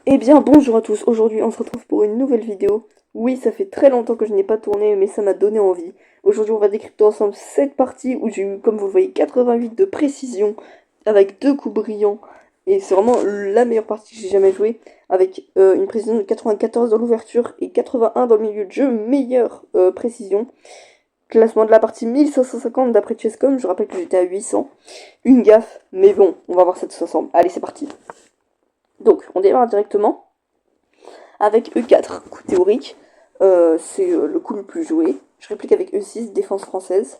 Eh bien bonjour à tous, aujourd'hui on se retrouve pour une nouvelle vidéo. Oui, ça fait très longtemps que je n'ai pas tourné, mais ça m'a donné envie. Aujourd'hui on va décrypter ensemble cette partie où j'ai eu, comme vous le voyez, 88 de précision, avec 2 coups brillants. Et c'est vraiment la meilleure partie que j'ai jamais jouée, avec une précision de 94 dans l'ouverture et 81 dans le milieu de jeu, meilleure précision. Classement de la partie 1550 d'après Chesscom, je rappelle que j'étais à 800. Une gaffe, mais bon, on va voir ça tous ensemble. Allez, c'est parti. Donc, on démarre directement avec E4, coup théorique. C'est le coup le plus joué. Je réplique avec E6, défense française.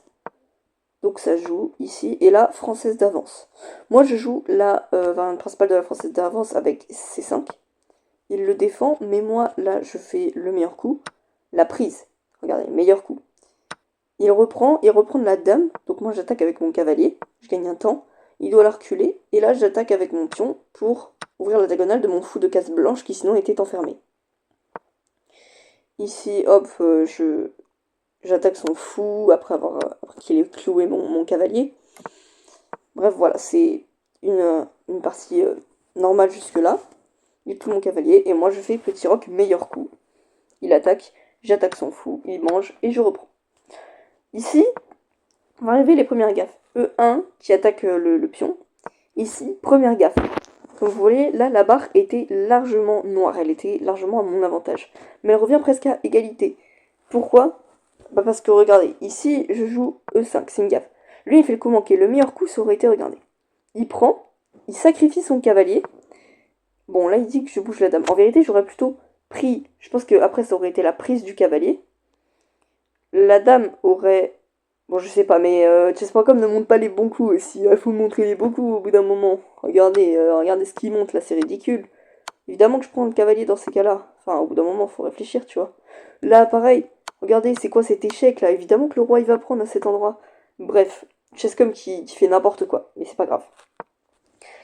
Donc ça joue ici. Et là, française d'avance. Moi, je joue la variante principale de la française d'avance avec C5. Il le défend, mais moi, là, je fais le meilleur coup. La prise. Regardez, meilleur coup. Il reprend de la dame. Donc moi, j'attaque avec mon cavalier. Je gagne un temps. Il doit la reculer. Et là, j'attaque avec mon pion pour ouvrir la diagonale de mon fou de case blanche qui sinon était enfermé. Ici, hop, j'attaque son fou après qu'il ait cloué mon cavalier. Bref, voilà, c'est une partie normale jusque-là. Il cloue mon cavalier et moi je fais petit roc, meilleur coup. Il attaque, j'attaque son fou, il mange et je reprends. Ici, on va arriver les premières gaffes. E1 qui attaque le pion. Ici, première gaffe. Comme vous voyez, là, la barre était largement noire. Elle était largement à mon avantage. Mais elle revient presque à égalité. Pourquoi? Bah parce que, regardez, ici, je joue E5, c'est une gaffe. Lui, il fait le coup manqué. Le meilleur coup, ça aurait été, regardez. Il prend, il sacrifie son cavalier. Bon, là, il dit que je bouge la dame. En vérité, j'aurais plutôt pris... Je pense qu'après, ça aurait été la prise du cavalier. La dame aurait... Bon, je sais pas, mais chess.com ne montre pas les bons coups aussi. Il faut montrer les bons coups au bout d'un moment. Regardez, regardez ce qu'il montre là, c'est ridicule. Évidemment que je prends le cavalier dans ces cas-là. Enfin, au bout d'un moment, faut réfléchir, tu vois. Là, pareil. Regardez, c'est quoi cet échec là? Évidemment que le roi il va prendre à cet endroit. Bref, chess.com qui fait n'importe quoi, mais c'est pas grave.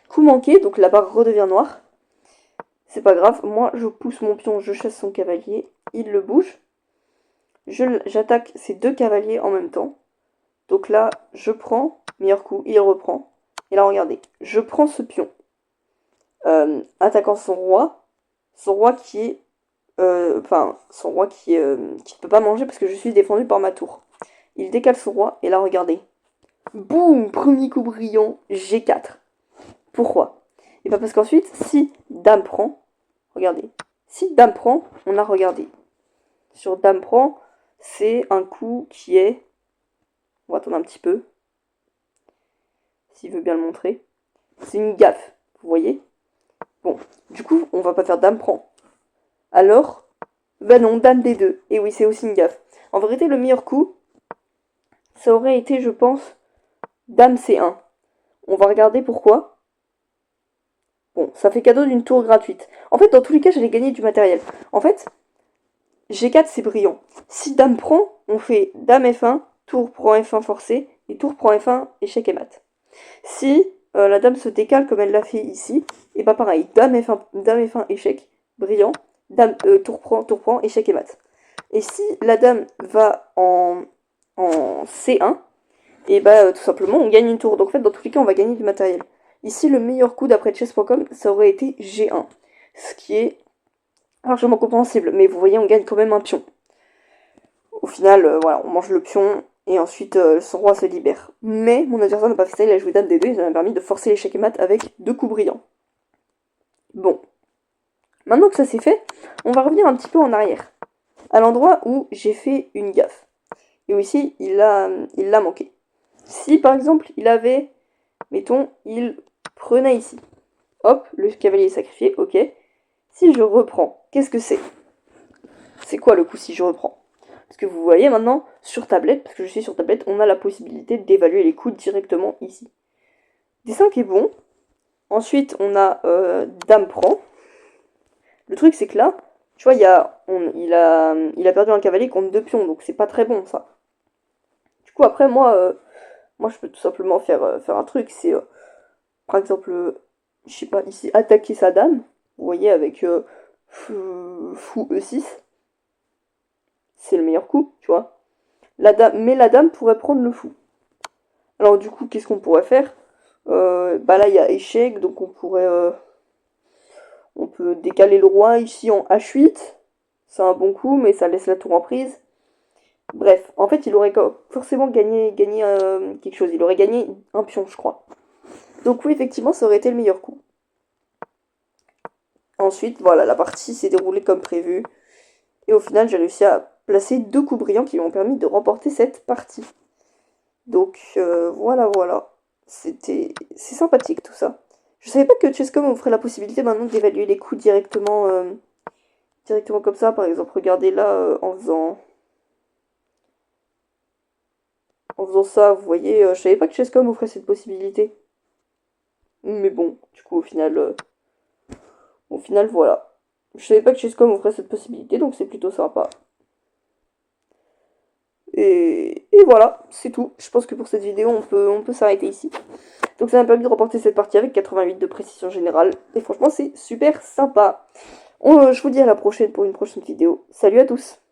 Coup manqué, donc la barre redevient noire. C'est pas grave, moi je pousse mon pion, je chasse son cavalier, il le bouge. J'attaque ces deux cavaliers en même temps. Donc là, je prends, meilleur coup, il reprend. Et là, regardez, je prends ce pion, attaquant son roi qui est... son roi qui ne peut pas manger parce que je suis défendu par ma tour. Il décale son roi, et là, regardez. Boum, premier coup brillant, G4. Pourquoi? Et pas parce qu'ensuite, si dame prend, regardez, si dame prend, on a regardé. Sur dame prend, c'est un coup qui est... On va attendre un petit peu. S'il veut bien le montrer. C'est une gaffe, vous voyez? Bon, du coup, on va pas faire dame prend. Alors, ben non, dame D2. Et oui, c'est aussi une gaffe. En vérité, le meilleur coup, ça aurait été, je pense, dame C1. On va regarder pourquoi. Bon, ça fait cadeau d'une tour gratuite. En fait, dans tous les cas, j'allais gagner du matériel. En fait, G4, c'est brillant. Si dame prend, on fait dame F1, tour prend F1 forcé, et tour prend F1, échec et mat. Si la dame se décale comme elle l'a fait ici, et pas pareil, dame F1 échec, brillant, dame tour prend, échec et mat. Et si la dame va en C1, et bah tout simplement on gagne une tour. Donc en fait dans tous les cas on va gagner du matériel. Ici le meilleur coup d'après chess.com ça aurait été G1, ce qui est largement compréhensible, mais vous voyez on gagne quand même un pion. Au final voilà on mange le pion, et ensuite son roi se libère. Mais mon adversaire n'a pas fait ça, il a joué dame D2, et ça m'a permis de forcer l'échec et mat avec deux coups brillants. Bon. Maintenant que ça c'est fait, on va revenir un petit peu en arrière. À l'endroit où j'ai fait une gaffe. Et où ici, il l'a manqué. Si par exemple, il avait, mettons, il prenait ici. Hop, le cavalier est sacrifié, ok. Si je reprends, qu'est-ce que c'est? C'est quoi le coup si je reprends? Parce que vous voyez maintenant, sur tablette, parce que je suis sur tablette, on a la possibilité d'évaluer les coups directement ici. D5 est bon. Ensuite, on a dame prend. Le truc, c'est que là, tu vois, il a perdu un cavalier contre deux pions, donc c'est pas très bon, ça. Du coup, après, moi, je peux tout simplement faire un truc. C'est, par exemple, je sais pas, ici, attaquer sa dame. Vous voyez, avec fou E6. C'est le meilleur coup, tu vois. Mais la dame pourrait prendre le fou. Alors du coup, qu'est-ce qu'on pourrait faire? Bah là, il y a échec, donc on peut peut décaler le roi ici en H8. C'est un bon coup, mais ça laisse la tour en prise. Bref, en fait, il aurait forcément gagné quelque chose. Il aurait gagné un pion, je crois. Donc oui, effectivement, ça aurait été le meilleur coup. Ensuite, voilà, la partie s'est déroulée comme prévu. Et au final, j'ai réussi à placer 2 coups brillants qui m'ont permis de remporter cette partie. Donc voilà. C'est sympathique tout ça. Je savais pas que Chess.com offrait la possibilité maintenant d'évaluer les coups directement comme ça. Par exemple, regardez là en faisant ça, vous voyez, je savais pas que Chess.com offrait cette possibilité. Mais bon, du coup au final voilà. Je savais pas que Chess.com offrait cette possibilité, donc c'est plutôt sympa. Et voilà, c'est tout. Je pense que pour cette vidéo, on peut s'arrêter ici. Donc ça m'a permis de remporter cette partie avec 88 de précision générale. Et franchement, c'est super sympa. Je vous dis à la prochaine pour une prochaine vidéo. Salut à tous!